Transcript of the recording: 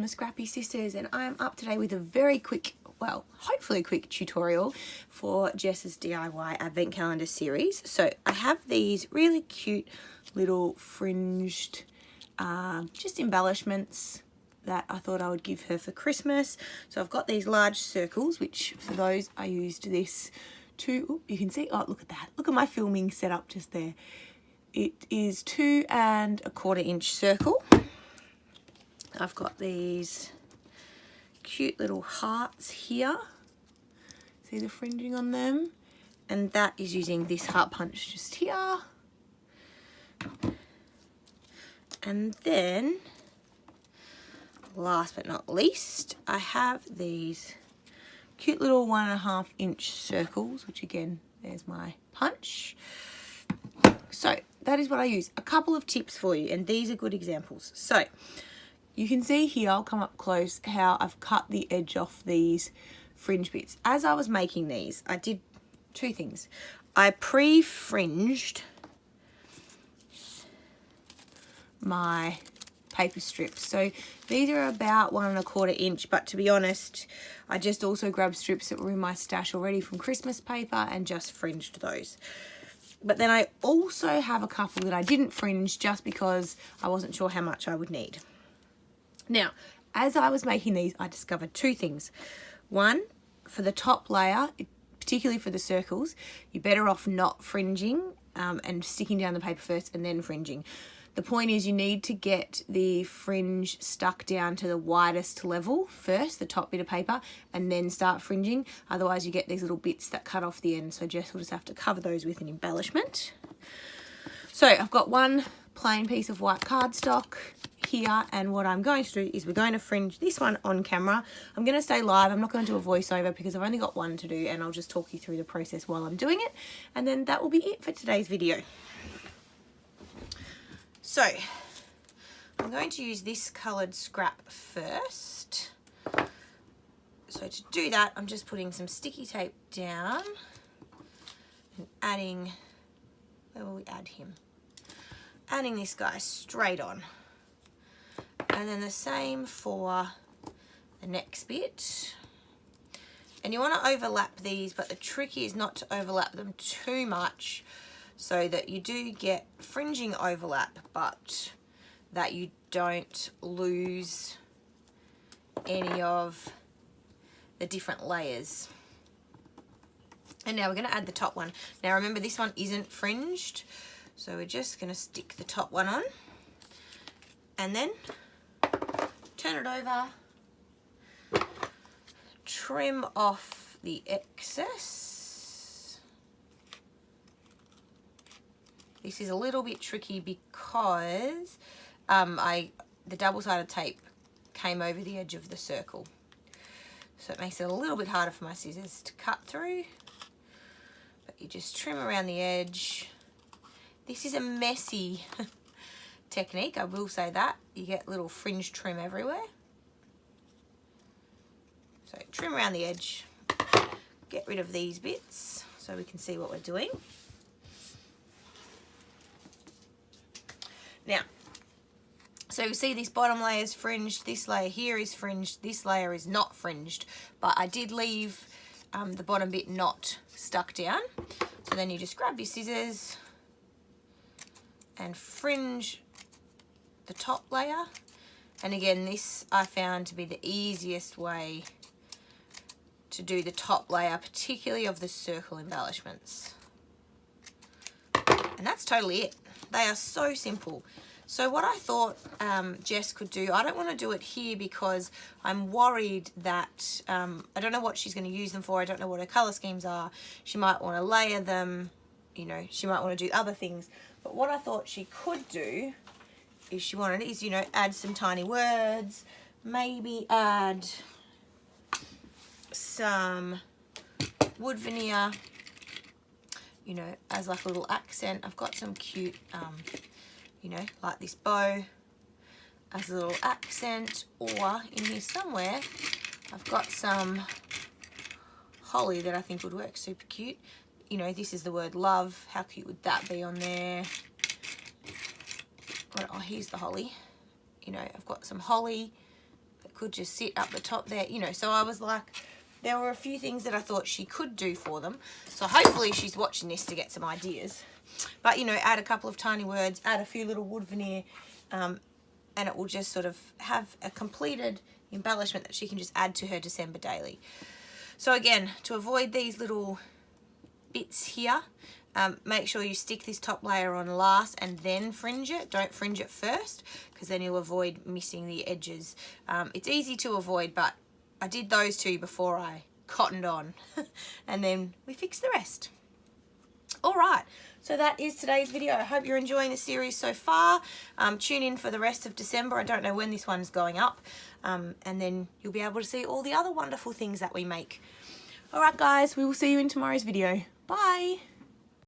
from the Scrappy Sisters, and I am up today with a very quick, well, hopefully quick tutorial for Jess's DIY Advent Calendar series. So I have these really cute little fringed just embellishments that I thought I would give her for Christmas. So I've got these large circles, which for those I used this to, you can see, oh look at that, look at my filming setup just there. It is 2 1/4 inch circle. I've got these cute little hearts here. See the fringing on them? And that is using this heart punch just here. And then, last but not least, I have these cute little 1 1/2 inch circles, which again, there's my punch. So that is what I use. A couple of tips for you, and these are good examples. So you can see here, I'll come up close, how I've cut the edge off these fringe bits. As I was making these, I did 2 things. I pre-fringed my paper strips. So these are about 1 1/4 inch, but to be honest, I just also grabbed strips that were in my stash already from Christmas paper and just fringed those. But then I also have a couple that I didn't fringe just because I wasn't sure how much I would need. Now, as I was making these, I discovered 2 things. One, for the top layer, particularly for the circles, you're better off not fringing and sticking down the paper first and then fringing. The point is you need to get the fringe stuck down to the widest level first, the top bit of paper, and then start fringing. Otherwise you get these little bits that cut off the end. So Jess will just have to cover those with an embellishment. So I've got one plain piece of white cardstock here, and what I'm going to do is we're going to fringe this one on camera. I'm going to stay live. I'm not going to do a voiceover because I've only got one to do, and I'll just talk you through the process while I'm doing it. And then that will be it for today's video. So, I'm going to use this coloured scrap first. So to do that, I'm just putting some sticky tape down and adding, where will we add him? Adding this guy straight on. And then the same for the next bit. And you want to overlap these, but the trick is not to overlap them too much, so that you do get fringing overlap, but that you don't lose any of the different layers. And now we're going to add the top one. Now remember, this one isn't fringed, so we're just going to stick the top one on and then turn it over, trim off the excess. This is a little bit tricky because the double-sided tape came over the edge of the circle. So it makes it a little bit harder for my scissors to cut through. But you just trim around the edge. This is a messy technique, I will say that. You get little fringe trim everywhere. So trim around the edge. Get rid of these bits so we can see what we're doing. Now, so you see this bottom layer is fringed, this layer here is fringed, this layer is not fringed, but I did leave the bottom bit not stuck down. So then you just grab your scissors and fringe the top layer. And again, this I found to be the easiest way to do the top layer, particularly of the circle embellishments. And that's totally it. They are so simple. So what I thought Jess could do, I don't want to do it here because I'm worried that, I don't know what she's going to use them for. I don't know what her colour schemes are. She might want to layer them, you know, she might want to do other things. But what I thought she could do, if she wanted, is, you know, add some tiny words, maybe add some wood veneer, you know, as like a little accent. I've got some cute, you know, like this bow as a little accent, or in here somewhere, I've got some holly that I think would work super cute. You know, this is the word love. How cute would that be on there? Oh, here's the holly. You know, I've got some holly that could just sit up the top there, you know. So I was like, there were a few things that I thought she could do for them. So hopefully she's watching this to get some ideas. But, you know, add a couple of tiny words, add a few little wood veneer, and it will just sort of have a completed embellishment that she can just add to her December daily. So again, to avoid these little bits here, make sure you stick this top layer on last and then fringe it. Don't fringe it first, because then you'll avoid missing the edges. It's easy to avoid, but I did those two before I cottoned on and then we fixed the rest. All right, so that is today's video. I hope you're enjoying the series so far. Tune in for the rest of December. I don't know when this one's going up, and then you'll be able to see all the other wonderful things that we make. All right, guys, we will see you in tomorrow's video. Bye.